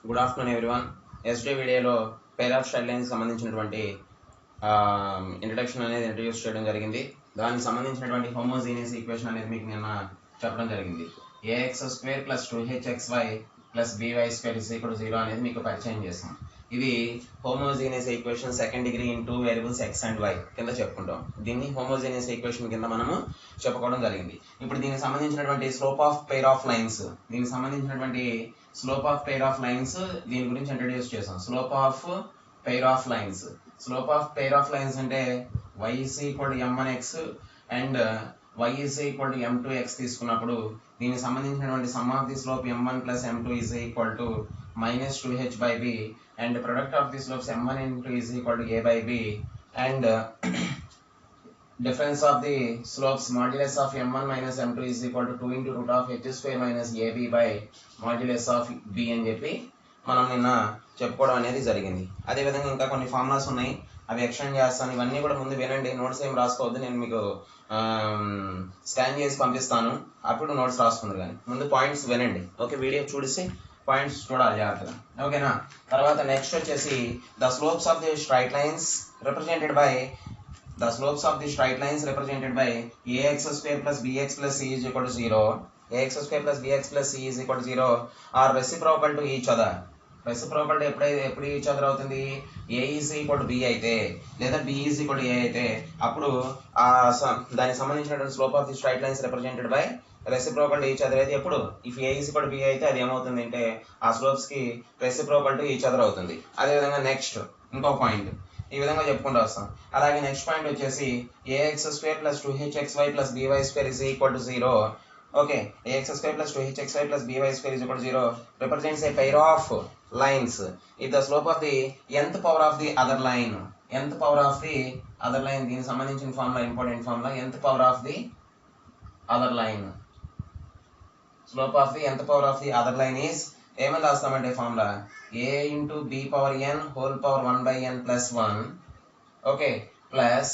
Good afternoon everyone. ఎస్డే వీడియోలో pair of straight lines సంబంధించినటువంటి ఇంట్రడక్షన్ అనేది ఇంట్రడ్యూస్ చేయడం జరిగింది. దానికి సంబంధించినటువంటి హోమోజీనియస్ ఈక్వేషన్ అనేది మీకు నిన్న చెప్పడం జరిగింది. ax² + 2hxy + by² 0 అనేది మీకు పరిచయం చేస్తాం. ఇది homogeneous equation second degree in 2 variables x and y కింద చెప్పుకుంటాం. దీన్ని హోమోజీనియస్ ఈక్వేషన్ కింద మనము చెప్పుకోవడం జరిగింది. ఇప్పుడు దీనికి సంబంధించినటువంటి slope of pair of lines, దీనికి సంబంధించినటువంటి slope of pair of lines దీని గురించి ఇంట్రడ్యూస్ చేసాం. Slope of pair of lines, slope of pair of lines అంటే y = m1x and y = m2x తీసుకున్నప్పుడు దీనికి సంబంధించినటువంటి some of the slope m1 + m2 - 2h/b and product of the slopes m1 into = a/b and difference of the slopes modulus of m1 - m2 = 2 into root of h² - ab by modulus of b అని చెప్పి మనం నిన్న చెప్పుకోవడం అనేది జరిగింది. అదేవిధంగా ఇంకా కొన్ని ఫార్ములాస్ ఉన్నాయి, అవి ఎక్స్టెండ్ చేస్తాను. ఇవన్నీ కూడా ముందు వినండి, నోట్స్ ఏం రాసుకోవద్దు, నేను మీకు స్కాన్ చేసి పంపిస్తాను, అప్పుడు నోట్స్ రాసుకుందరు. కానీ ముందు పాయింట్స్ వినండి, ఓకే? వీడియో చూసి పాయింట్స్ చూడాలి జాగ్రత్తగా, ఓకేనా? తర్వాత నెక్స్ట్ వచ్చేసి the slopes of the straight lines represented by ax² + bx + c = 0, ax² + bx + c = 0 are reciprocal to each other. Reciprocal ఎప్పుడు ఈచ్ అదర్ అవుతుంది? a = b అయితే లేదా b = a అయితే అప్పుడు దానికి సంబంధించినటువంటి slope of the straight lines represented by reciprocal to each other అయితే ఎప్పుడు ఇఫ్ a = b అయితే అది ఏమవుతుంది అంటే ఆ స్లోప్స్ కి రెసిప్రోకల్ టు ఈచ్ అదర్ అవుతుంది. అదేవిధంగా నెక్స్ట్ ఇంకో పాయింట్ ఈ విధంగా చెప్పుకుంటూ వస్తాం. అలాగే నెక్స్ట్ పాయింట్ వచ్చేసి ax² + 2hxy + by² = 0. Okay, ax² + 2hxy + by² = 0 represents a pair of lines if the slope of the nth power of the other line, nth power of the other line, దీనికి సంబంధించిన formula important formula, nth power of the other line, slope of the nth power of the other line is ఏమని రాస్తామంటే formula a into b power n whole power 1/n plus 1, okay, plus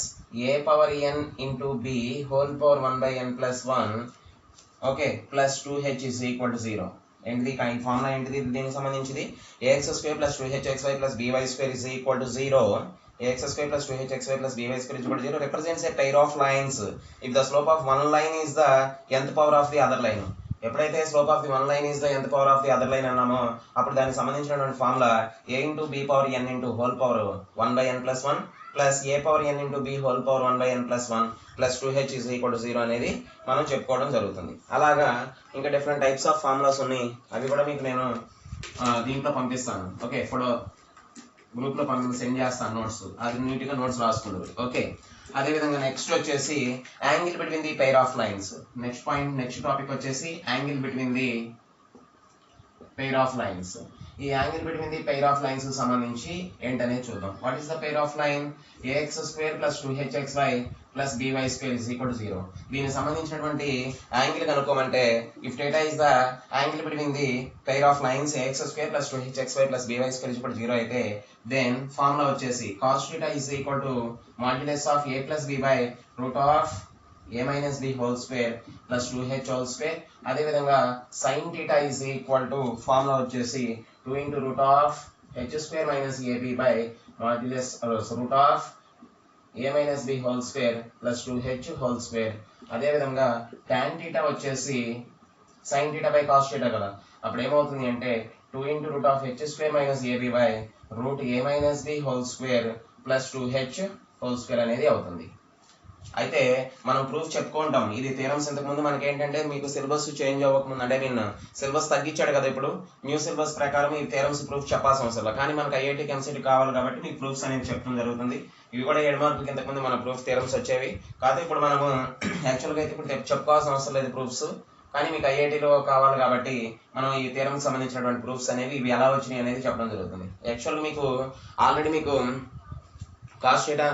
a power n into b whole power 1/n plus 1, okay, plus 2h = 0. ఏంటిది ఈ formula ఏంటిది? దీనికి సంబంధించింది ax² + 2hxy + by² = 0, ax² + 2hxy + by² = 0 represents a pair of lines if the slope of one line is the nth power of the other line. ఎప్పుడైతే slope of the one line is the nth power of the other line అన్నామో అప్పుడు దానికి సంబంధించినటువంటి formula a into b power n into whole power 1/n plus 1 plus a power n into b whole power 1/n plus 1 plus 2h = 0 అనేది మనం చెప్పుకోవడం జరుగుతుంది. అలాగా ఇంకా డిఫరెంట్ టైప్స్ ఆఫ్ ఫార్ములాస్ ఉన్నాయి, అవి కూడా మీకు నేను దీంట్లో పంపిస్తాను. ఓకే, ఫోటో గ్రూప్లో సెండ్ చేస్తాను నోట్స్, అది నీట్గా నోట్స్ రాసుకుంటారు. ఓకే, అదేవిధంగా నెక్స్ట్ వచ్చేసి angle between the pair of lines. Next point, next topic వచ్చేసి angle between the pair of lines. ఈ angle between the pair of lines సంబంధించి ఏంటనేది చూద్దాం. What is the pair of line? ax² + 2hxy + by² = 0. దీనికి సంబంధించినటువంటి angle కనుక్కోమంటే if θ is the angle between the pair of lines ax² + 2hxy + by² = 0 అయితే then formula వచ్చేసి cos θ = modulus of a + b by root of a minus b whole square plus 2h whole square. అదేవిధంగా sin θ = formula వచ్చేసి 2 into root of h² minus ab by modulus root of a minus b whole square plus 2h whole square. అదేవిధంగా tan θ వచ్చేసి sin θ by cos θ కదా, అప్పుడు ఏమవుతుంది అంటే 2 into root of h² minus ab by root a minus b whole square plus 2h whole square అనేది అవుతుంది. అయితే మనం ప్రూఫ్ చెప్పుకుంటాం. ఇది థియరమ్స్ ఇంతకుముందు మనకి ఏంటంటే మీకు సిలబస్ చేంజ్ అవ్వకముందు అంటే సిలబస్ తగ్గించాడు కదా, ఇప్పుడు న్యూ సిలబస్ ప్రకారం ఈ థియరమ్స్ ప్రూఫ్ చెప్పాల్సిన అవసరం లేదు. కానీ మనకు ఐఐటీకి ఎంసెట్ కావాలి కాబట్టి మీకు ప్రూఫ్స్ అనేది చెప్పడం జరుగుతుంది. ఇవి కూడా 7 మార్కులకి ఇంతకుముందు మన ప్రూఫ్ థియరమ్స్ వచ్చేవి కాదు. ఇప్పుడు మనము యాక్చువల్గా అయితే ఇప్పుడు చెప్పుకోవాల్సిన అవసరం లేదు ప్రూఫ్స్, కానీ మీకు ఐఐటీలో కావాలి కాబట్టి మనం ఈ థియరమ్కి సంబంధించినటువంటి ప్రూఫ్స్ అనేవి ఇవి ఎలా వచ్చినాయి అనేది చెప్పడం జరుగుతుంది. యాక్చువల్గా మీకు ఆల్రెడీ మీకు కాస్ థీటా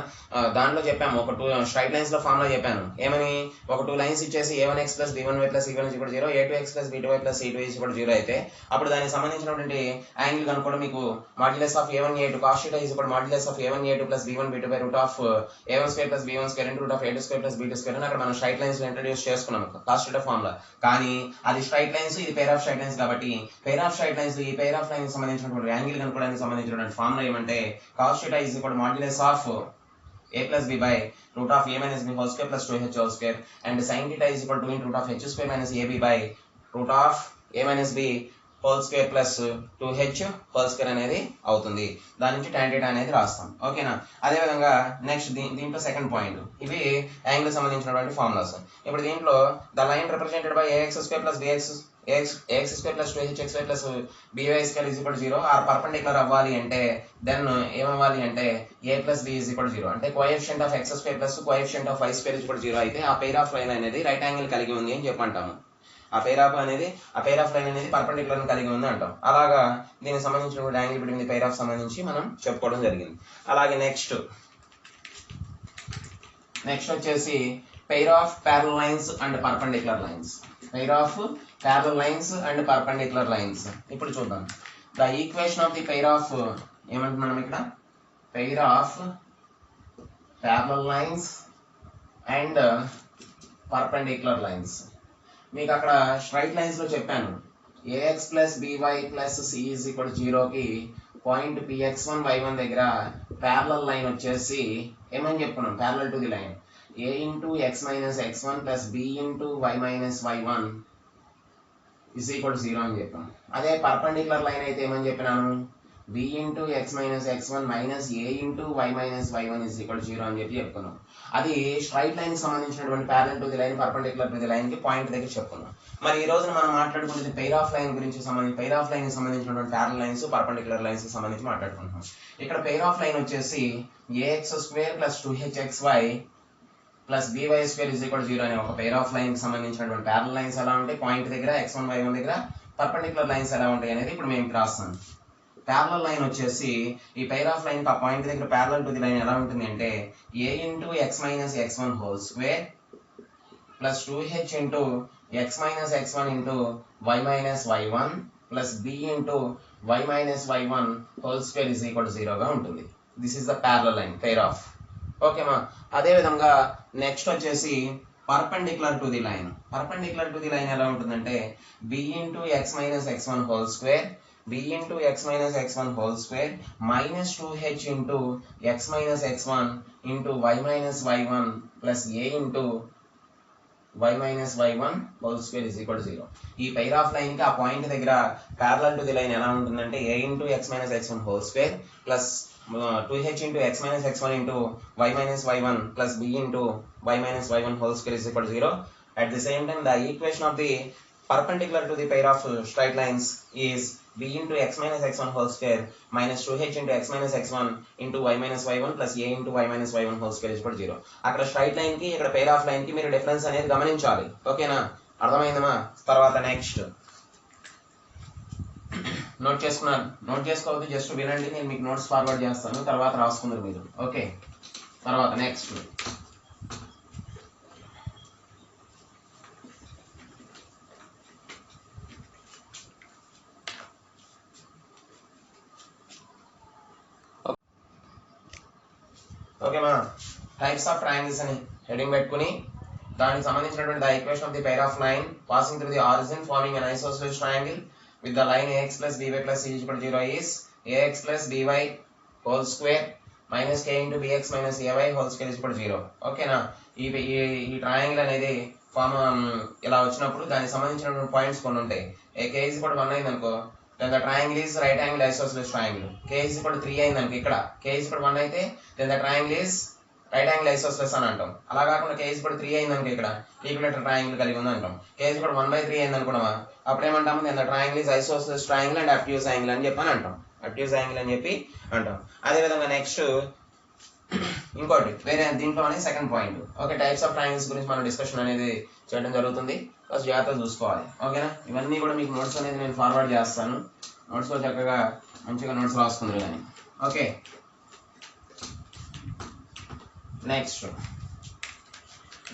దాంట్లో చెప్పాము ఒక 2 స్ట్రైట్ లైన్స్ లో ఫార్ములా చెప్పాను ఏమని ఒక 2 లైన్స్ ఇచ్చేసి a1x + b1y + c1 = 0 a2x + b2y + c2 = 0 అయితే అప్పుడు దానికి సంబంధించినటువంటి యాంగిల్ కనుక్కోవడం మీకు modulus of a1a2 cos θ = modulus of a1a2 + b1b2 √a1² + b1² √a2² + b2² అని అక్కడ మనం స్ట్రైట్ లైన్స్ లో ఇంట్రడ్యూస్ చేసుకున్నాం కాస్ థీటా ఫార్ములా కానీ అది స్ట్రైట్ లైన్స్ ఇది పెయిర్ ఆఫ్ స్ట్రైట్ లైన్స్ కాబట్టి పెయిర్ ఆఫ్ స్ట్రైట్ లైన్స్ ఈ పెయిర్ ఆఫ్ లైన్స్ సంబంధించినటువంటి యాంగిల్ కనుక్కోవడానికి సంబంధించినటువంటి ఫార్ములా ఏమంటే cos θ = modulus of a plus b by root of a minus b whole square plus 2h whole square and sin theta is equal to root of h square minus ab by root of a minus b whole square plus 2h whole square అనేది అవుతుంది దాని నుంచి tan theta అనేది రాస్తాం ఓకేనా అదే విధంగా next దీంట్లో సెకండ్ పాయింట్ ఇవి యాంగిల్ సంబంధించినటువంటి ఫార్ములాస్ ఇప్పుడు దీంట్లో the line represented by ax square plus bx ax square plus 2hx square plus by square is equal to 0 or perpendicular అవ్వాలి అంటే దెన్ ఏమవ్వాలి అంటే a plus b is equal to 0 అంటే coefficient of x square plus coefficient of y square is equal to 0 అయితే ఆ pair of line అనేది right angle కలిగి ఉంది అని చెప్పంటాము ఆ పెయిర్ ఆఫ్ లైన్ అనేది పర్పెండిక్యులర్ ని కలిగి ఉంది అంటాం అలాగా దీనికి సంబంధించిన angle between the pair of సంబంధించి మనం చెప్పుకోవడం జరిగింది అలాగే నెక్స్ట్ వచ్చేసి pair of parallel lines and perpendicular lines pair of parallel lines and perpendicular lines ఇప్పుడు చూద్దాం the equation of the pair of ఏమంటున్నాం ఇక్కడ pair of parallel lines and perpendicular lines మీకు అక్కడ స్ట్రైట్ లైన్స్ లో చెప్పాను ax + by + c = 0 కి point px1 y1 దగ్గర parallel లైన్ వచ్చేసి ఏమని చెప్పుకున్నాం parallel to the line a into x minus x1 plus b into y minus y1 is equal to 0 అని చెప్పాను అదే పర్పెండిక్యులర్ లైన్ అయితే ఏమని చెప్పినాను b into x minus x1 minus a into y minus y1 is equal to 0 అని చెప్పుకున్నాం అది straight line కి సంబంధించినటువంటి parallel to the line perpendicular to the line కి పాయింట్ దగ్గర చెప్పుకున్నాం మరి ఈ రోజున మనం మాట్లాడుకునేది పెయిర్ ఆఫ్ లైన్ గురించి పెయిర్ ఆఫ్ లైన్ కి సంబంధించినటువంటి ప్యారలల్ లైన్స్ పర్పెండిక్యులర్ లైన్స్ కి సంబంధించి మాట్లాడుకుంటున్నాం ఇక్కడ పెయిర్ ఆఫ్ లైన్ వచ్చేసి ax² + 2hxy plus by square is equal to 0 అనే ఒక పెయిర్ ఆఫ్ లైన్ కి సంబంధించినటువంటి ప్యారలల్ లైన్స్ ఎలా ఉంటాయి పాయింట్ దగ్గర x1 y1 దగ్గర పర్పెండిక్యులర్ లైన్స్ ఎలా ఉంటాయి అనేది ఇప్పుడు మేము రాస్తాం ప్యారలల్ లైన్ వచ్చేసి ఈ పెయిర్ ఆఫ్ లైన్ కి ఆ పాయింట్ దగ్గర ప్యారలల్ టు ది లైన్ ఎలా ఉంటుంది అంటే a into x minus x1 whole square plus 2h into x minus x1 into y minus y1 plus b into y minus y1 whole square is equal to 0 గా ఉంటుంది this is the parallel line pair of ఓకేమా అదే విధంగా next వచ్చేసి perpendicular to the line ఎలా ఉంటుందంటే b into x minus x1 whole square b into x minus x1 whole square minus 2h into x minus x1 into y minus y1 plus a into y minus y1 whole square is equal to 0 ఈ pair of line కి ఆ point దగ్గర parallel to the line ఎలా ఉంటుందంటే a into x minus x1 whole square plus 2h into x minus x1 into y minus y1 plus b into y minus y1 whole square is equal to 0 at the same time the equation of the perpendicular to the pair of straight lines is b into x minus x1 whole square minus 2h into x minus x1 into y minus y1 plus a into y minus y1 whole square is equal to 0 అక్కడ straight line కి ఇక్కడ pair of line కి మీరు difference అనేది గమనించాలి ఓకేనా అర్థమైందమా తర్వాత next note చేసుకోవద్దు జస్ట్ వినండి నేను మీకు నోట్స్ ఫార్వర్డ్ చేస్తాను తర్వాత రాసుకుందరు మీరు ఓకే తర్వాత నెక్స్ట్ ఓకేమా టైప్స్ ఆఫ్ ట్రయాంగిల్స్ అని హెడింగ్ పెట్టుకుని దానికి సంబంధించినటువంటి the equation of the pair of line passing through the origin farming an isosceles triangle with the line ax plus by plus c equal to 0 is ax plus by whole square minus k into bx minus ay whole square is equal to 0 ఓకేనా ఈ triangle అనేది form ఇలా వచ్చినప్పుడు దానికి సంబంధించిన points కొన్ని ఉంటాయి k is equal to 1 అయింది అనుకో then the triangle is right angle isosceles triangle k is equal to 3 అయింది అనుకో ఇక్కడ k is equal to 1 అయితే then the triangle is right angle isosceles అని అంటాం అలా కాకుండా k is equal to 3 అయింది అనుకో ఇక్కడ ఈక్విలేటరల్ ట్రయాంగిల్ కలిగి ఉంది అంటాం k is equal to 1/3 అయింది అనుకున్నామా అప్పుడు ఏమంటాము then the triangle is isosceles triangle and obtuse angle అని చెప్పి అంటాం obtuse angle అని చెప్పి అంటాం అదే విధంగా నెక్స్ట్ ఇంకోటి వేరే దీంట్లోనే second point okay types of triangles గురించి మనం డిస్కషన్ అనేది చేయడం జరుగుతుంది ఫస్ట్ జాగ్రత్తగా చూసుకోవాలి ఓకేనా ఇవన్నీ కూడా మీకు నోట్స్ అనేది నేను ఫార్వర్డ్ చేస్తాను నోట్స్లో చక్కగా మంచిగా నోట్స్ రాసుకుందరు కానీ okay next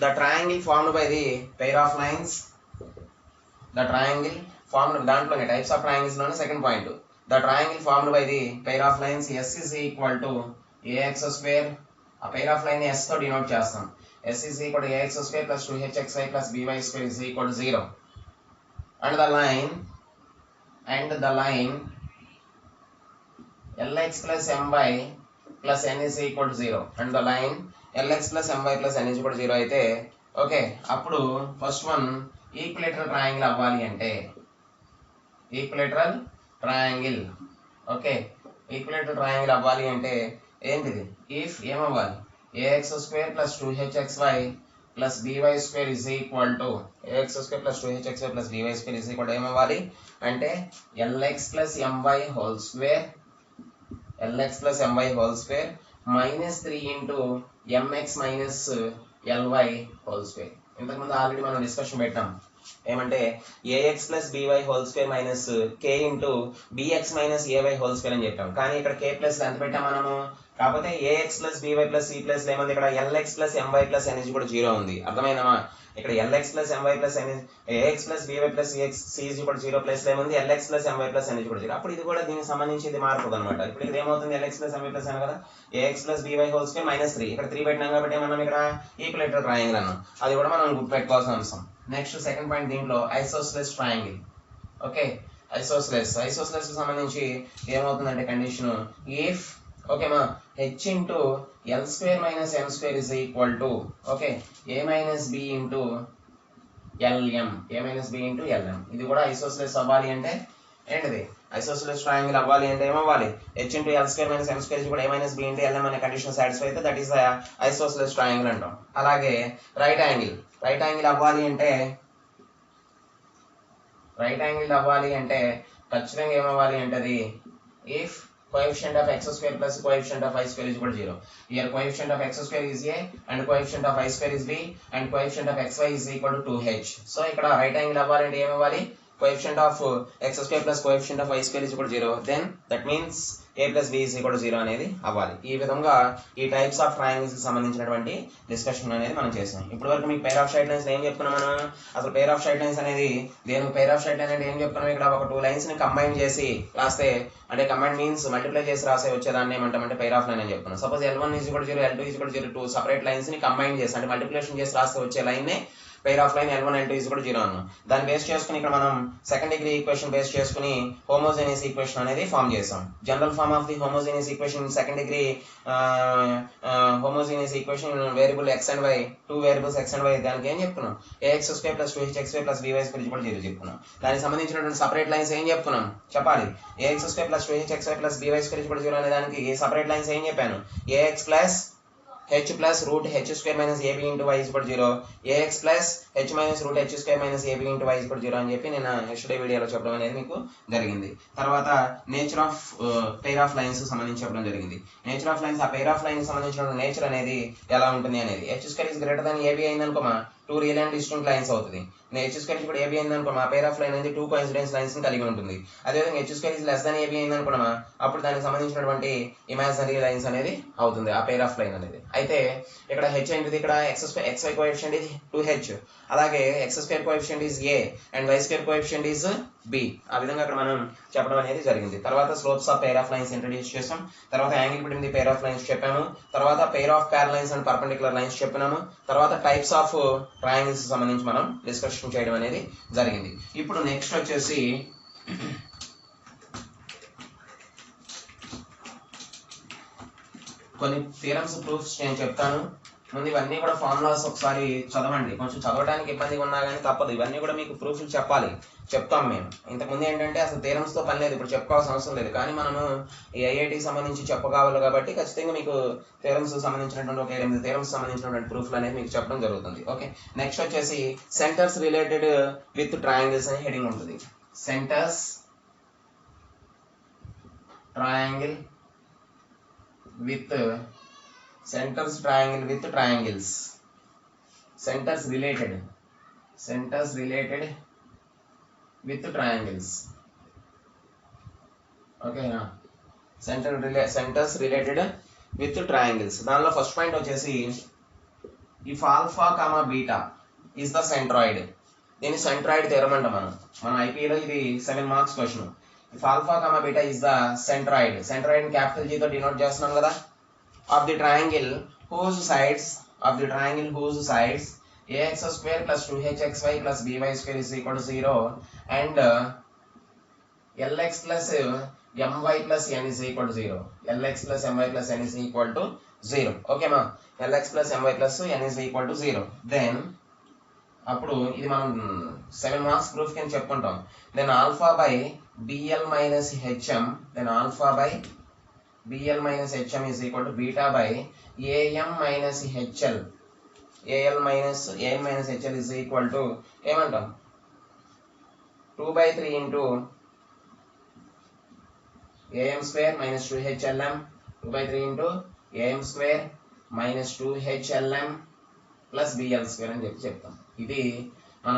the triangle formed by the pair of lines, the triangle formed దాంట్లోనే టైప్స్ ఆఫ్ ట్రయాంగిల్స్ లోనే second point, the triangle formed by the pair of lines S is equal to a x square, ఆ pair of line S తో denote చేస్తాం, S is equal to a x square plus 2hxy plus by square is equal to 0 and the line lx plus my plus n is equal to 0 and the line lx plus my plus n is equal to 0 అయితే okay, అప్పుడు first one equilateral triangle అవ్వాలి అంటే equilateral triangle, okay, equilateral triangle అవ్వాలి అంటే ఏంటిది, if ఏమవ్వాలి, ax square plus 2hxy plus by square is equal to ax square plus 2hxy plus by square is equal to ఏమవ్వాలి అంటే lx plus my whole square minus 3 into mx minus ly whole square. ఇంతకుముందు already మనం discussion పెట్టాం ఏమంటే ax plus by whole square minus k into bx minus ay whole square అని చెప్పాం, కానీ ఇక్కడ k ప్లస్ ఎంత పెట్టాం మనము, కాకపోతే ax plus by plus c plus ఏమంది ఇక్కడ lx plus my plus n కూడా 0 ఉంది, అర్థమైందమా, ఇక్కడ lx plus my plus n ax plus by plus c is equal to 0 plus ఏమంది lx plus my plus n కూడా 0, అప్పుడు ఇది కూడా దీనికి సంబంధించి ఇది మారుతుంది అనమాట. ఇప్పుడు ఇది ఏమవుతుంది lx plus my plus n కదా, ax plus by whole square minus 3, ఇక్కడ 3 పెట్టినాం కాబట్టి మనం ఇక్కడ ఈక్విలేటరల్ ట్రయాంగిల్ అన్నాం, అది కూడా మనం గుర్తుపెట్టుకోవాల్సిన అంశం. నెక్స్ట్ సెకండ్ పాయింట్ దీంట్లో ఐసోస్సెలస్ ట్రయాంగిల్, ఓకే, ఐసోస్సెలస్ కి సంబంధించి ఏమవుతుందంటే కండిషన్ ఇఫ్ ఓకే మా h into l square minus m square is equal to okay a minus b into lm, ఇది కూడా ఐసోస్సెలస్ అవ్వాలి అంటే ఏంటిది, ఐసోస్సెలస్ ట్రయాంగిల్ అవ్వాలి అంటే ఏమవ్వాలి, h into l square minus m square is equal to a minus b into lm అనే condition satisfy అయితే దట్ ఈస్ ద ఐసోస్సెలస్ ట్రయాంగిల్ అంటాం. అలాగే రైట్ యాంగిల్ అవ్వాలి అంటే ఖచ్చితంగా ఏమవ్వాలి అంటే అది if coefficient of x square plus coefficient of y square is equal to 0. Here coefficient of x square is a and coefficient of y square is b and coefficient of xy is equal to 2h. So ఇక్కడ right angle అవ్వాలంటే ఏమవ్వాలి, coefficient of x square plus coefficient of y square is equal to 0, then that means a plus b is equal to 0 అనేది అవ్వాలి. ఈ విధంగా ఈ types of triangles కి సంబంధించినటువంటి డిస్కషన్ అనేది మనం చేసాం. ఇప్పుడు వరకు మీకు పెయిర్ ఆఫ్ స్ట్రైట్ లైన్స్ ఏం చెప్పుకున్నాం మనం, అసలు పెయిర్ ఆఫ్ స్ట్రైట్ లైన్స్ అనేది దేనికి పెయిర్ ఆఫ్ స్ట్రైట్ లైన్ అంటే ఏం చెప్పుకున్నాం, ఇక్కడ ఒక 2 లైన్స్ ని కంబైన్ చేసి రాస్తే అంటే కంబైన్ మీన్స్ మల్టిప్లై చేసి రాసే వచ్చేదాన్ని ఏమంటామంటే పెయిర్ ఆఫ్ లైన్ అని చెప్పుకున్నాం. Suppose l1 is equal to 0 l2 is equal to 0 2 separate lines ని కంబైన్ చేసి అంటే మల్టిప్లికేషన్ చేసి రాస్తే వచ్చే లైన్ నే pair of line l1 l2 is equal to 0 అన్నాం. దాన్ని బేస్ చేసుకుని ఇక్కడ మనం సెకండ్ డిగ్రీ ఈక్వేషన్ బేస్ చేసుకుని హోమోజీనియస్ ఈక్వేషన్ అనేది ఫామ్ చేసాం. General form of the homogeneous equation second degree homogeneous equation variable x and y, 2 variables x and y, దానికి ఏం చెప్పుకున్నాం ax square plus 2hxy plus by square is equal to 0 చెప్పుకున్నాం. దానికి సంబంధించినటువంటి separate lines ఏం చెప్పుకున్నాం చెప్పాలి, ax square plus 2hxy plus by square is equal to 0 అనే దానికి సెపరేట్ లైన్స్ ఏం చెప్పాను, ax plus h plus root h square minus ab into y is equal to 0, ax plus h minus root h square minus ab into y is equal to 0 అని చెప్పి నేను next వీడియోలో చెప్పడం అనేది మీకు జరిగింది. తర్వాత nature of pair of lines సంబంధించి చెప్పడం జరిగింది. నేచర్ ఆఫ్ లైన్స్, ఆ పెయిర్ ఆఫ్ లైన్స్ సంబంధించిన నేచర్ అనేది ఎలా ఉంటుంది అనేది, h square is greater than ab అయిందనుకోమా 2 real and distinct lines అవుతుంది. h square ఇప్పుడు ab అయిందనుకో మా పెయిర్ ఆఫ్ లైన్ అనేది 2 కోఇన్సిడెన్స్ లైన్స్ ని కలిగి ఉంటుంది. అదేవిధంగా h square is less than ab అయిందనుకున్నామా అప్పుడు దానికి సంబంధించినటువంటి ఇమాజినరీ లైన్స్ అనేది అవుతుంది ఆ పెయిర్ ఆఫ్ లైన్ అనేది. అయితే ఇక్కడ h ఏంటిది, ఇక్కడ xy కోఎఫిషియంట్ ఇది 2h, అలాగే x square coefficient is a and y square coefficient is b, ఆ విధంగా అక్కడ మనం చెప్పడం అనేది జరిగింది. తర్వాత slopes of pair of lines introduce చేసాం, తర్వాత angle between the pair of lines చెప్పాము, తర్వాత pair of parallel lines and perpendicular lines చెప్పినాము, తర్వాత టైప్స్ ఆఫ్ ట్రయాంగిల్స్ సంబంధించి మనం డిస్కషన్ చేయడం అనేది జరిగింది. ఇప్పుడు నెక్స్ట్ వచ్చేసి కొన్ని థియరమ్స్ ప్రూఫ్స్ నేను చెప్తాను. ముందు ఇవన్నీ కూడా ఫార్ములాస్ ఒకసారి చదవండి, కొంచెం చదవడానికి ఇబ్బందిగా ఉన్నా కానీ తప్పదు, ఇవన్నీ కూడా మీకు ప్రూఫ్లు చెప్పాలి, చెప్తాం మేము. ఇంతకుముందు ఏంటంటే అసలు థియరమ్స్తో పని లేదు, ఇప్పుడు చెప్పుకోవాల్సిన అవసరం లేదు, కానీ మనము ఈ ఐఐటికి సంబంధించి చెప్పకావాలి కాబట్టి ఖచ్చితంగా మీకు థియరమ్స్ సంబంధించినటువంటి ఒక 8 థియరమ్స్ సంబంధించినటువంటి ప్రూఫ్లు అనేది మీకు చెప్పడం జరుగుతుంది. ఓకే, నెక్స్ట్ వచ్చేసి సెంటర్స్ రిలేటెడ్ విత్ ట్రయాంగిల్స్ అనే హెడింగ్ ఉంటుంది. Centres triangle with centers triangle with triangles, centers related with triangles. Okay na, centers related with triangles. దానిలో ఫస్ట్ పాయింట్ వచ్చేసి if alpha comma beta is the centroid. దీన్ని centroid theorem అంట మన ఐపీలో ఇది 7 marks question. If alpha comma beta is the centroid, centroid capital జీతో denote చేస్తున్నాం కదా, of the triangle whose sides ax square plus 2hxy plus by square is equal to 0 and lx plus my plus n is equal to 0. lx plus my plus n is equal to 0. Okay ma, lx plus my plus n is equal to 0. Then అప్పుడు ఇది మనం 7 marks proof కింద చెప్పుకుంటాం. Then alpha by bl minus hm, then alpha by bl minus hm is equal to beta by am minus hl. am minus hl is equal to ఏమంటాం 2/3 into am square minus 2hlm, 2/3 into am square minus 2hlm plus bl square అని చెప్తాం. ఇది మన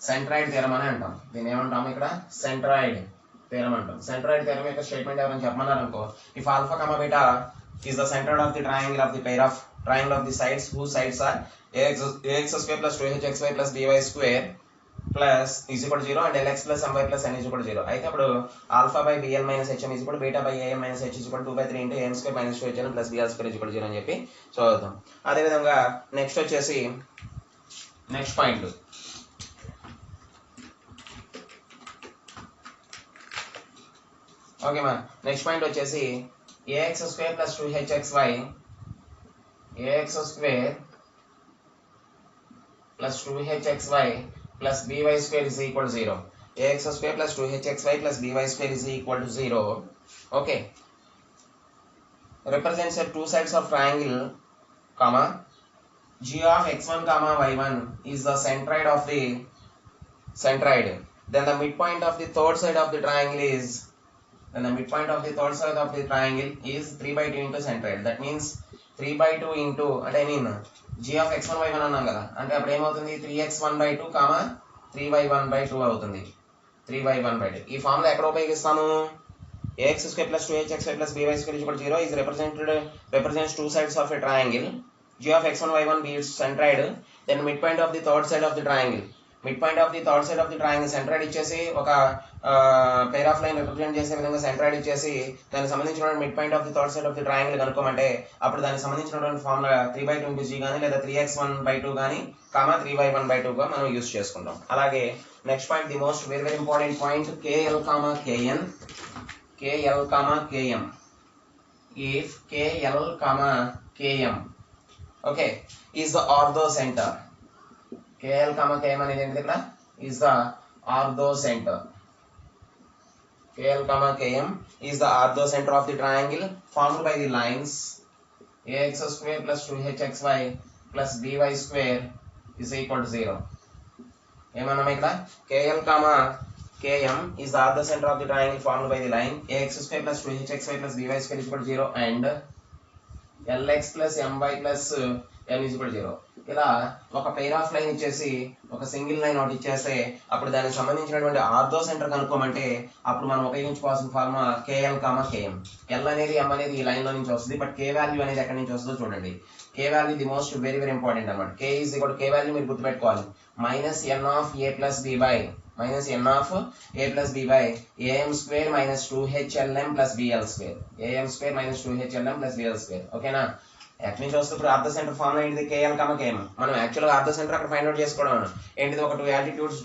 centroid theorem అని అంటాం. దీన్ని ఏమంటాం ఇక్కడ సెంట్రాయిడ్ థియరం అంటాం. సెంట్రాయిడ్ థియరం యొక్క స్టేట్మెంట్ ఎవరైనా చెప్పమన్నారు అనుకో, if alpha comma beta is the centroid of the triangle of the pair of triangle of the sides whose sides are ax square plus 2hxy plus by square plus is equal to 0 and lx plus my plus n is equal to 0. అయితే అప్పుడు alpha by bl minus hm is equal to beta by am minus h is equal to 2/3 into am square minus 2hm plus bl square is equal to 0 అని చెప్పి చదువుతాం. అదే విధంగా next వచ్చేసి next point okay మా, next point వచ్చేసి ax square plus 2hxy ax square plus 2hxy plus by square is equal to 0. ax square plus 2hxy plus by square is equal to 0. Okay, represents the two sides of triangle comma g of x1 comma y1 is the centroid of the centroid. Then the midpoint of the third side of the triangle is 3/2 into centroid. That means 3/2 into అంటే I mean g of x1 y1 అన్నాం కదా, అంటే అప్పుడు ఏమవుతుంది 3x1/2 comma 3y1/2 అవుతుంది. 3y1/2 ఈ formula ఎక్కడ ఉపయోగిస్తాము? ax square plus 2hxy plus by square is equal to 0 is represents two sides of a triangle. g of x1 y1 be its centroid. Then midpoint of the third side of the triangle, midpoint of the third side of the triangle centroid ఇచ్చేసి ఒక pair of line represent చేసే విధంగా centroid ఇచ్చేసి దానికి సంబంధించిన mid point of the third side of the triangle కనుక్కోమంటే అప్పుడు దానికి సంబంధించినటువంటి ఫార్ములా 3/2 into g కానీ లేదా 3x1/2 కానీ కామా 3y1/2 గా మనం యూస్ చేసుకుంటాం. అలాగే next point the most very very important point kl comma km. if kl comma km okay is the orthocenter, kl comma km అనేది ఏంటిది ఇక్కడ is the orthocenter. kl comma km is the orthocenter of the triangle formed by the lines ax square plus 2hxy plus by square is equal to 0. ఏమన్నాం ఇక్కడ kl comma km is the orthocenter of the triangle formed by the line ax square plus 2hxy plus by square is equal to 0 and lx plus my plus n is equal to 0. ఇలా ఒక pair of line ఇచ్చేసి ఒక single line ఒకటి ఇచ్చేస్తే అప్పుడు దానికి సంబంధించినటువంటి ortho centre కనుక్కోమంటే అప్పుడు మనం ఉపయోగించుకోవాల్సిన formula kl comma km. l అనేది m అనేది ఈ లైన్ లో నుంచి వస్తుంది, బట్ k వాల్యూ అనేది ఎక్కడి నుంచి వస్తుందో చూడండి. k value the most very very important అన్నమాట. k is equal to k value మీరు గుర్తుపెట్టుకోవాలి -n of a plus b by am square minus 2hlm plus bl square, am square minus 2hlm plus bl square. ఓకేనా? ఎక్కడి నుంచి వస్తే ఇప్పుడు ortho centre formula ఏంటిది kl comma km. మనం యాక్చువల్గా ఆర్థో సెంటర్ అక్కడ ఫైండ్ అవుట్ చేసుకోవడం ఏంటిది, ఒక 2 altitudes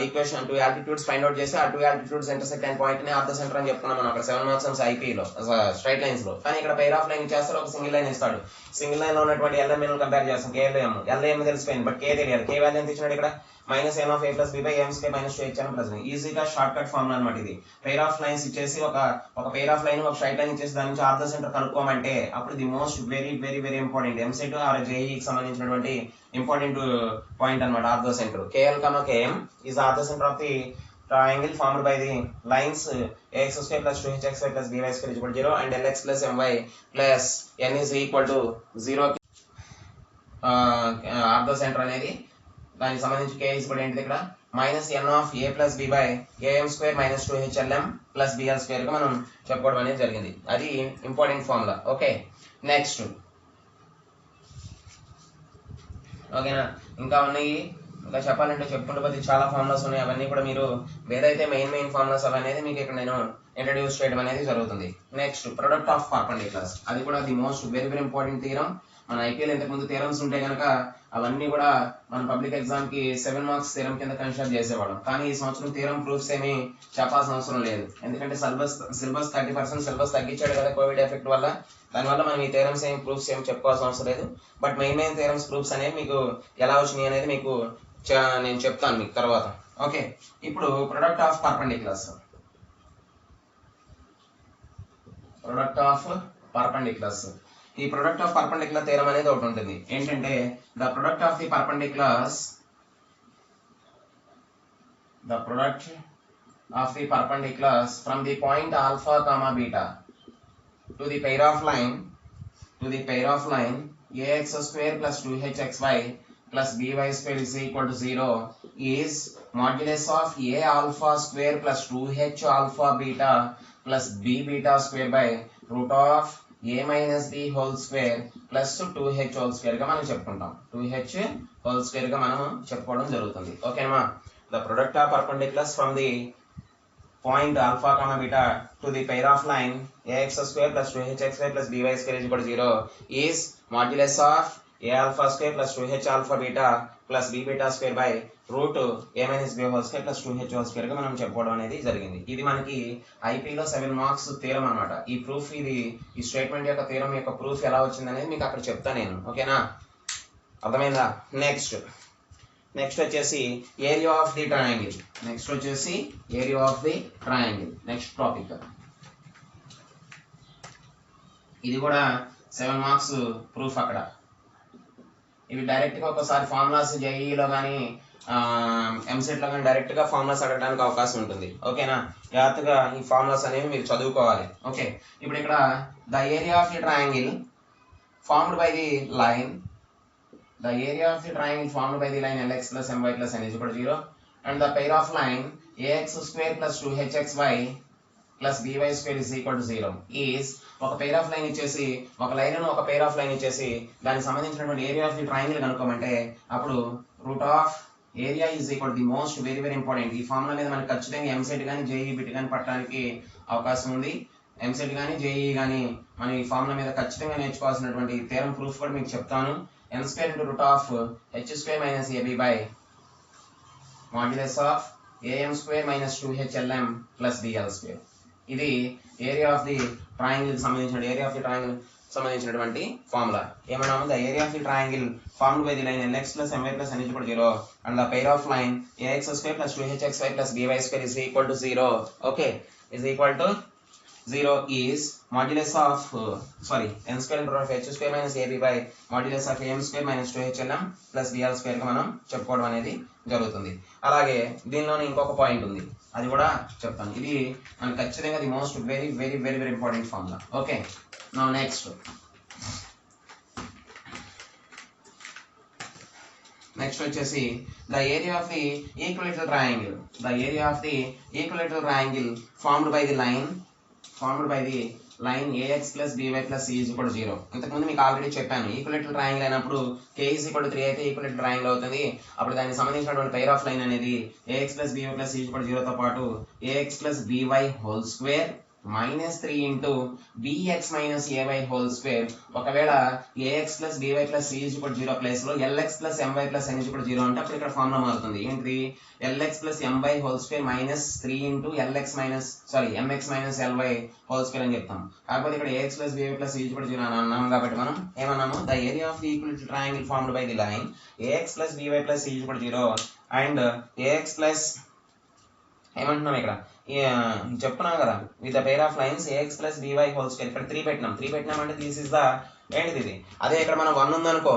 equation 2 altitudes find out చేసి ఆ 2 ఆల్టిట్యూడ్స్ ఇంటర్సెక్ట్ అయిన పాయింట్ ని ఆర్థో సెంటర్ అని చెప్పుకున్నాం మనం అక్కడ 7 మార్క్స్ ఐపీలో స్ట్రైట్ లైన్స్ లో. కానీ ఇక్కడ పెయిర్ ఆఫ్ లైన్ చేస్తారు, ఒక సింగిల్ లైన్ ఇస్తాడు. సింగిల్ లైన్ లో ఉన్నటువంటి LM కంపేర్ చేస్తాం. LM తెలిసిపోయింది, బట్ k తెలియాలి. k వాల్యూ ఎంత ఇచ్చినాడు ఇక్కడ -n of a plus b by am square minus 2hm plus b. ఈజీగా షార్ట్ కట్ ఫార్ములా అన్నమాట ఇది. పెయిర్ ఆఫ్ లైన్స్ ఇచ్చేసి ఒక పెయిర్ ఆఫ్ లైన్ ఒక స్ట్రైట్ లైన్ ఇచ్చేసి దాని నుంచి ఆర్థో సెంటర్ కనుక్కోమంటే అప్పుడు the most very very very important EAMCET or జేఈకి సంబంధించినటువంటి ఇంపార్టెంట్ పాయింట్ అన్నమాట orthocentre. kl comma km is the ortho center of the triangle formed by the lines ax square plus 2hxy plus by square is equal to 0 and lx plus my plus n is equal to 0. Orthocentre అనేది దానికి సంబంధించి k is కూడా ఏంటిది ఇక్కడ minus n of a plus b by a m square minus 2hLm plus b l square గా మనం చెప్పుకోవడం అనేది జరిగింది. అది ఇంపార్టెంట్ ఫార్ములా. ఓకే, నెక్స్ట్ ఓకేనా, ఇంకా ఉన్నాయి. ఇంకా చెప్పాలంటే చెప్పుకుంటూ పోతే చాలా ఫార్ములాస్ ఉన్నాయి. అవన్నీ కూడా మీరు ఏదైతే మెయిన్ ఫార్ములాస్ అవనేది మీకు ఇక్కడ నేను ఇంట్రడ్యూస్ చేయడం అనేది జరుగుతుంది. నెక్స్ట్ ప్రొడక్ట్ ఆఫ్ పర్పెండిక్యులర్స్, అది కూడా the most very important theorem. మన ఐపీఎల్ ఇంతకుముందు థియరమ్స్ ఉంటే కనుక అవన్నీ కూడా మన పబ్లిక్ ఎగ్జామ్ కి 7 మార్క్స్ థియరం కింద కన్సిడర్ చేసేవాళ్ళం. కానీ ఈ సంవత్సరం థియరం ప్రూఫ్స్ ఏమి చెప్పాల్సిన అవసరం లేదు. ఎందుకంటే సిలబస్ 30% సిలబస్ తగ్గించాడు కదా కోవిడ్ ఎఫెక్ట్ వల్ల. దానివల్ల మనం ఈ థియరమ్స్ ఏం ప్రూఫ్స్ ఏం చెప్పుకోవాల్సిన అవసరం లేదు. బట్ మెయిన్ థియరమ్స్ ప్రూఫ్స్ అనేవి మీకు ఎలా వచ్చినాయి అనేది మీకు నేను చెప్తాను మీకు తర్వాత. ఓకే, ఇప్పుడు product of perpendiculars. Product of perpendiculars, ఈ ప్రొడక్ట్ ఆఫ్ పర్పెండిక్యులర్ థియరం అనేది ఒకటి ఉంటుంది. ఏంటంటే the product of the perpendiculars, the product of the perpendiculars from the point alpha comma beta to the pair of line ax square plus 2hxy plus by square is equal to 0 is modulus of a alpha square plus 2h alpha beta plus b beta square by root of a minus b whole square plus 2h whole square గా మనం చెప్పుకుంటాం. 2h whole square గా మనం చెప్పుకోవడం జరుగుతుంది. ఓకేనా, the product of perpendiculars from the point alpha comma beta to the pair of line ax square plus 2hxy plus by square is equal to 0 is modulus of a alpha square plus 2h alpha beta plus b beta square by root a minus b whole square plus 2h whole square గా మనం చెప్పుకోవడం అనేది జరిగింది. ఇది మనకి ఐపీలో 7 marks theorem అన్నమాట. ఈ proof, ఈ స్టేట్మెంట్ యొక్క థియరం యొక్క ప్రూఫ్ ఎలా వచ్చింది అనేది మీకు అక్కడ చెప్తాను నేను. ఓకేనా, అర్థమైందా? నెక్స్ట్ వచ్చేసి area of the triangle. Next topic, ఇది కూడా 7 మార్క్స్ ప్రూఫ్. అక్కడ ఇవి డైరెక్ట్ గా ఒకసారి ఫార్ములాస్ జేఈలో కానీ ఎంసెట్ లో కానీ డైరెక్ట్ గా ఫార్ములాస్ అడగడానికి అవకాశం ఉంటుంది. ఓకేనా, జాగ్రత్తగా ఈ ఫార్ములాస్ అనేవి మీరు చదువుకోవాలి. ఓకే, ఇప్పుడు ఇక్కడ the area of the triangle formed by the line, the area of the triangle formed by the line lx plus my plus n is equal to 0 and the pair of line ax square plus 2hxy plus by square is equal to 0 is ఒక pair of line ఇచ్చేసి ఒక line ను ఒక pair of line ఇచ్చేసి దానికి సంబంధించినటువంటి area of the triangle కనుక్కోమంటే అప్పుడు root of area is equal the most very important. ఈ ఫార్ములా మీద మనకి ఖచ్చితంగా ఎంసెట్ కానీ జేఈ బిట్ కానీ పట్టడానికి అవకాశం ఉంది. ఎంసెట్ కానీ జేఈ కానీ మనం ఈ ఫార్ములా మీద ఖచ్చితంగా నేర్చుకోవాల్సినటువంటి థియరం ప్రూఫ్ కూడా మీకు చెప్తాను. n square into root of h square minus ab by modulus of am square minus 2hLm plus bl square. ఇది ఏరియా ఆఫ్ ది ట్రయాంగిల్ సంబంధించినటువంటి ఫార్ములా. ఏమన్నాము? The area of the triangle formed by the line lx plus my plus n is equal to 0 and the pair of line ax square plus 2hxy plus by square is equal to 0. Okay, is equal to 0 is modulus of n square into root of h square minus ab by modulus of am square minus 2hLm plus bl square గా మనం చెప్పుకోవడం అనేది జరుగుతుంది. అలాగే దీనిలోనే ఇంకొక point ఉంది, అది కూడా చెప్తాను. ఇది మనకు ఖచ్చితంగా the most very important formula. Okay, now next వచ్చేసి the area of the equilateral triangle formed by the line ax plus by plus c is equal to 0. ఇంతకుముందు మీకు ఆల్రెడీ చెప్పాను, ఈక్విలేటరల్ ట్రయాంగిల్ అయినప్పుడు k is equal to 3 అయితే equilateral triangle అవుతుంది. అప్పుడు దానికి సంబంధించినటువంటి పెయిర్ ఆఫ్ లైన్ అనేది ax plus by plus c is equal to 0 తో పాటు ax plus by whole square minus 3 into bx minus ay whole square. ఒకవేళ ax plus by plus c is equal to 0 place లో lx plus my plus n is equal to 0 అంటే అప్పుడు ఇక్కడ formula మారుతుంది. ఏంటి? lx plus my whole square minus 3 into mx minus ly whole square అని చెప్తాం. కాకపోతే ఇక్కడ ax plus by plus c is equal to 0 అని అన్నాం కాబట్టి మనం ఏమన్నాము? The area of the equilateral triangle formed by the line ax plus by plus c is equal to 0 and ax plus ఏమంటున్నాం ఇక్కడ చెప్తున్నాం కదా, with the pair of lines ax plus by whole square. ఇక్కడ 3 పెట్టినామంటే this is the ఏంటిది ఇది. అదే ఇక్కడ మనం 1 ఉందనుకో,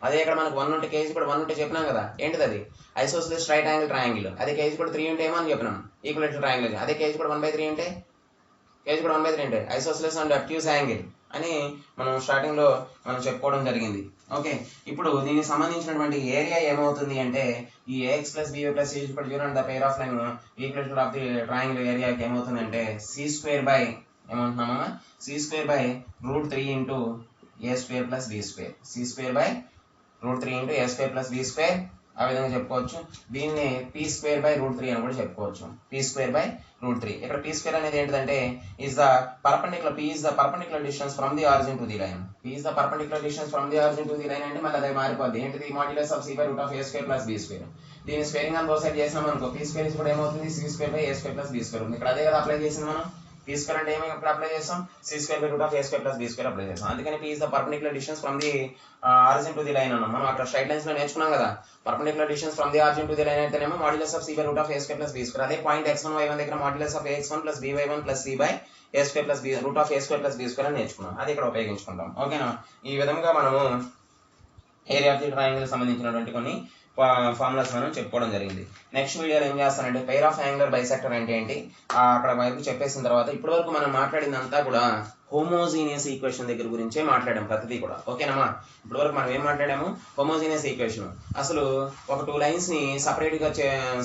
అదే ఇక్కడ మనకు 1 ఉంటే కేజీ కూడా 1 ఉంటే చెప్పినాం కదా, ఏంటిది అది? Isosceles right angle triangle. అదే కేజీ కూడా 3 ఉంటే ఏమో అని చెప్పినాం ఈక్విలేటరల్ ట్రయాంగిల్. అదే కేజీ కూడా 1/3 ఉంటే ఐసోసెలిస్ అండ్ అబ్ట్యూస్ యాంగిల్ అని మనం స్టార్టింగ్ లో మనం చెప్పుకోవడం జరిగింది. ఓకే, ఇప్పుడు దీనికి సంబంధించినటువంటి ఏరియా ఏమవుతుంది అంటే ఈ a x plus b plus c equal zero and the pair of line equal of the triangle ఏరియాకి ఏమవుతుందంటే సి స్క్వేర్ బై ఏమంటున్నామా c square by root 3 into a square plus b square, c square by root 3 into a square plus b square ఆ విధంగా చెప్పుకోవచ్చు. దీన్ని P square by root 3 అని కూడా చెప్పుకోవచ్చు. P square by root 3. ఇక్కడ p square అనేది ఏంటిదంటే is the perpendicular, p is the perpendicular distance from the origin to the line. P is the perpendicular distance from the origin to the line అంటే మళ్ళీ అది మారిపోద్ది. ఏంటిది modulus of c by root of a square plus b square. దీని squaring అని both side చేసినాం అనుకో p square కూడా ఏమవుతుంది c square by A square plus b square ఉంది. ఇక్కడ అదే కదా అప్లై చేసింది మనం. పీ స్క్వేర్ అంటే ఏమి ఇప్పుడు అప్లై చేస్తాం c square by root of a square plus b square apply చేస్తాం. అందుకని p is the perpendicular distance from the origin to the line అన్నాం. మనం అక్కడ స్ట్రైట్ లైన్స్ లో నేర్చుకున్నాం కదా perpendicular distance from the origin to the line అయితేనేమో modulus of c by root of a square plus b square. అదే point x1 y1 దగ్గర modulus of ax1 plus by1 plus c by A square plus b root of a square plus b square అని నేర్చుకున్నాం. అది ఇక్కడ ఉపయోగించుకుంటాం. ఓకేనా, ఈ విధంగా మనము ఏరియా ఆఫ్ ది ట్రయాంగిల్ సంబంధించినటువంటి కొన్ని ఫార్ములాస్ మనం చెప్పుకోవడం జరిగింది. నెక్స్ట్ వీడియోలో ఏం చేస్తానంటే పెయిర్ ఆఫ్ యాంగులర్ బైసెక్టర్ అంటే ఏంటి అక్కడ వైపు చెప్పేసిన తర్వాత ఇప్పటి వరకు మనం మాట్లాడిందంతా కూడా హోమోజీనియస్ ఈక్వేషన్ దగ్గర గురించే మాట్లాడాం ప్రతిదీ కూడా. ఓకేనమ్మా, ఇప్పటి వరకు మనం ఏం మాట్లాడాము హోమోజీనియస్ ఈక్వేషన్. అసలు ఒక 2 లైన్స్ ని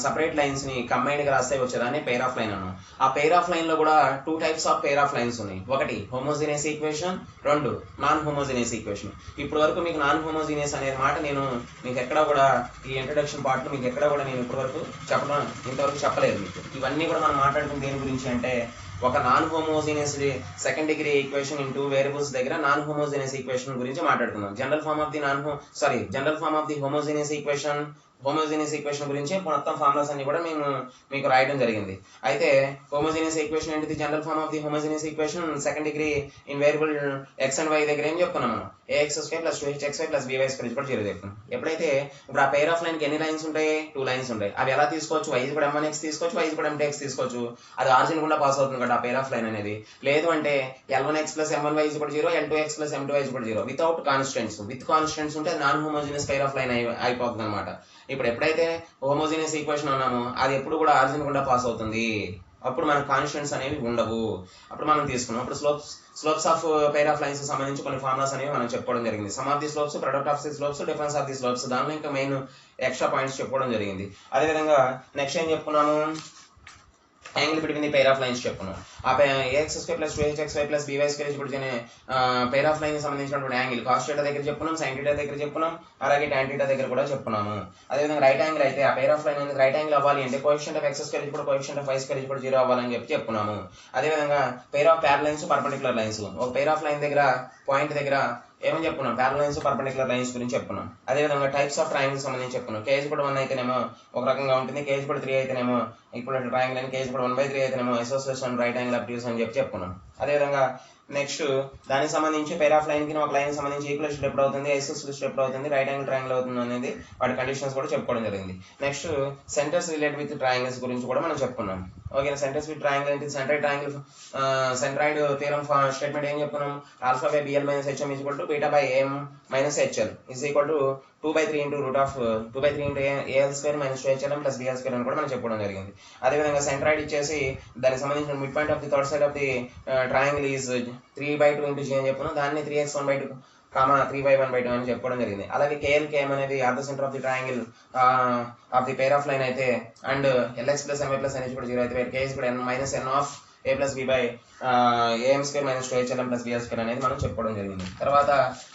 సపరేట్ లైన్స్ ని కంబైన్డ్ గా రాస్తే వచ్చేదాన్ని పెయిర్ ఆఫ్ లైన్ అన్నాం. ఆ పెయిర్ ఆఫ్ లైన్ లో కూడా 2 types of pair of lines ఉన్నాయి. ఒకటి homogeneous equation, 2 non homogeneous equation. ఇప్పటి వరకు మీకు నాన్ హోమోజీనియస్ అనే మాట నేను మీకు ఎక్కడ కూడా ఈ ఇంట్రడక్షన్ పార్ట్ లో మీకు ఎక్కడ కూడా నేను ఇప్పటి వరకు ఇంతవరకు చెప్పలేదు మీకు. ఇవన్నీ కూడా మనం మాట్లాడుకున్న దేని గురించి అంటే ఒక non homogeneous second degree equation in 2 variables దగ్గర నాన్ హోమోజీనియస్ ఈక్వేషన్ గురించి మాట్లాడుకుందాం. General form of the homogeneous equation గురించి మొత్తం ఫార్ములాస్ అన్ని కూడా మేము మీకు రాయడం జరిగింది. అయితే హోమోజీనియస్ ఈక్వేషన్ ఏంటిది general form of the homogeneous equation second degree in variable x and y దగ్గర ఏం చెప్పుకున్నాం మనం ax² + 2hxy + by² = 0 చెప్పుకున్నాం. ఎప్పుడైతే ఇప్పుడు ఆ పెయిర్ ఆఫ్ లైన్ కి ఎన్ని లైన్స్ ఉంటాయి 2 లైన్స్ ఉంటాయి. అవి ఎలా తీసుకోవచ్చు y = m1x తీసుకోవచ్చు, y = m2x తీసుకోవచ్చు. అది ఆరిజిన్ గుండా పాస్ అవుతుంది కదా ఆ పెయిర్ ఆఫ్ లైన్ అనేది. లేదు అంటే l1x + m1y = 0, l2x + m2y = 0 without constants. With constants ఉంటే non homogeneous pair of line అయిపోతుంది అనమాట. ఇప్పుడు ఎప్పుడైతే హోమోజీనియస్ ఈక్వేషన్ అన్నామో అది ఎప్పుడు కూడా ఆరిజిన్ గుండా పాస్ అవుతుంది. అప్పుడు మనకు కాన్స్టెంట్స్ అనేవి ఉండవు. అప్పుడు మనం తీసుకున్నాం. అప్పుడు slopes of pair of lines సంబంధించి కొన్ని ఫార్ములాస్ అనేవి మనం చెప్పుకోవడం జరిగింది. Some of the slopes, product of the slopes, difference of the slopes. దానిలో ఇంకా మెయిన్ ఎక్స్ట్రా పాయింట్స్ చెప్పుకోవడం జరిగింది. అదేవిధంగా నెక్స్ట్ ఏం చెప్పుకున్నాము angle between the pair of lines చెప్పుకున్నాం. ఆ ax² + 2hxy + by² = pair of line సంబంధించినటువంటి యాంగిల్ cos θ దగ్గర చెప్పుకున్నాం, sin θ దగ్గర చెప్పుకున్నాం, అలాగే tan θ దగ్గర కూడా చెప్పుకున్నాము. అదేవిధంగా రైట్ యాంగిల్ అయితే ఆ పెయిర్ ఆఫ్ లైన్ అనేది రైట్ యాంగిల్ అవ్వాలి అంటే coefficient of x² = coefficient of y² = 0 అవ్వాలని చెప్పుకున్నాము. అదేవిధంగా pair of parallel lines, perpendicular lines. ఒక పెయిర్ ఆఫ్ లైన్ దగ్గర పాయింట్ దగ్గర ఏమని చెప్పుకున్నాం ప్యారలల్ లైన్స్, పర్పెండిక్యులర్ లైన్స్ గురించి చెప్పుకున్నాం. అదేవిధంగా టైప్స్ ఆఫ్ ట్రయాంగిల్స్ సంబంధించి చెప్పుకున్నాం. k=1 అయితేనేమో ఒక రకంగా ఉంటుంది, k=3 అయితేనేమో ఈక్వల్ ట్రయాంగిల్ అని, k=1/3 అయితేనేమో ఐసోసెలేషన్ రైట్ యాంగిల్ ఆబ్ట్యూస్ అని చెప్పుకున్నాం. అదేవిధంగా నెక్స్ట్ దానికి సంబంధించి పెయిర్ ఆఫ్ లైన్ కి ఒక లైన్ సంబంధించి ఈక్వలేషన్ ఎప్పుడు అవుతుంది, ఐసోసెలేషన్ ఎప్పుడు అవుతుంది, రైట్ యాంగిల్ ట్రయాంగిల్ అవుతుంది అనేది వాటి కండిషన్స్ కూడా చెప్పుకోవడం జరిగింది. Next centres related with triangles గురించి కూడా మనం చెప్పుకున్నాం. ఓకేనా, సెంటర్స్ విత్ ట్రయాంగిల్ అంటే సెంట్రాయిడ్ థియరం స్టేట్మెంట్ ఏం చెప్పుకున్నాం α/bl - hm = β/am - hl = 2/3 × al² - 2hlm + bl² అని కూడా మనం చెప్పుకోవడం జరిగింది. అదేవిధంగా సెంట్రాయిడ్ ఇచ్చేసి దానికి సంబంధించిన mid point of the third side of the triangle is 3/2 × g అని చెప్పుకున్నాం. దాన్ని 3x1/2 3y1/2 అని చెప్పుకోవడం జరిగింది. అలాగే km అనేది or the centre of the triangle of the pair of line అయితే అండ్ lx + my + nh = 0 అయితే k - n of a + b am² - 2hlm + bl² అనేది మనం చెప్పుకోవడం జరిగింది. తర్వాత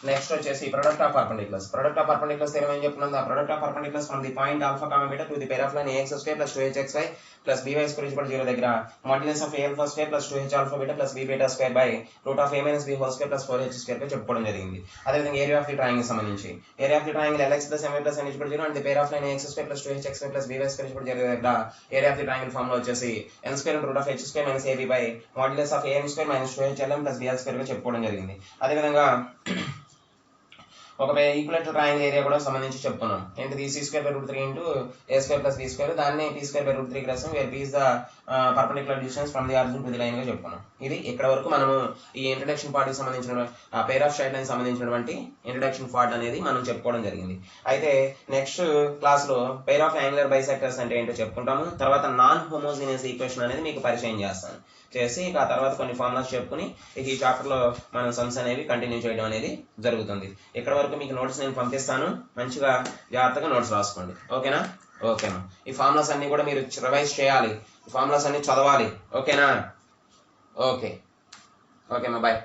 నెక్స్ట్ వచ్చేసి product of perpendiculars. Product of perpendiculars theorem ఏం చెప్పుకున్నాం the product of perpendiculars from the point α, β to the pair of line ax² + 2hxy + by² = 0 దగ్గర modulus of a² + 2hα β + b β² by root of a - b² + 4h² గా చెప్పుకోవడం జరిగింది. అదేవిధంగా area of the triangle సంబంధించి area of the triangle lx + my + nh = 0 and the pair of line ax² + 2hxy + by² = 0 దగ్గర area of the triangle formula వచ్చేసి n² √h² - ab by modulus of am² - 2hlm + bl² గా చెప్పుకోవడం జరిగింది. అదేవిధంగా ఒక ఈక్వలేటర్ triangle area కూడా సంబంధించి చెప్పుకున్నాం. ఏంటిది c² / √3 × a² + b², దాన్ని p² / √3 రాసాం. Where p is the perpendicular distance from the origin to the line గా చెప్పుకున్నాం. ఇది ఇక్కడ వరకు మనము ఈ ఇంట్రడక్షన్ పార్ట్ కి సంబంధించిన పెయిర్ ఆఫ్ స్ట్రైట్ లైన్ సంబంధించినటువంటి ఇంట్రడక్షన్ పార్ట్ అనేది మనం చెప్పుకోవడం జరిగింది. అయితే నెక్స్ట్ క్లాస్ లో పెయిర్ ఆఫ్ యాంగులర్ బైసెక్టర్స్ అంటే ఏంటో చెప్పుకుంటాము. తర్వాత నాన్ హోమోజీనియస్ ఈక్వేషన్ అనేది మీకు పరిచయం చేస్తాను. చేసి ఇక ఆ తర్వాత కొన్ని ఫార్ములాస్ చెప్పుకుని ఇక ఈ చాప్టర్లో మనం సమ్స్ అనేవి కంటిన్యూ చేయడం అనేది జరుగుతుంది. ఇక్కడ వరకు మీకు నోట్స్ నేను పంపిస్తాను, మంచిగా జాగ్రత్తగా నోట్స్ రాసుకోండి. ఓకేనా? ఓకేనా? ఈ ఫార్ములాస్ అన్ని కూడా మీరు రివైజ్ చేయాలి, ఈ ఫార్ములాస్ అన్ని చదవాలి. ఓకేనా? ఓకే, ఓకేమా, బాయ్.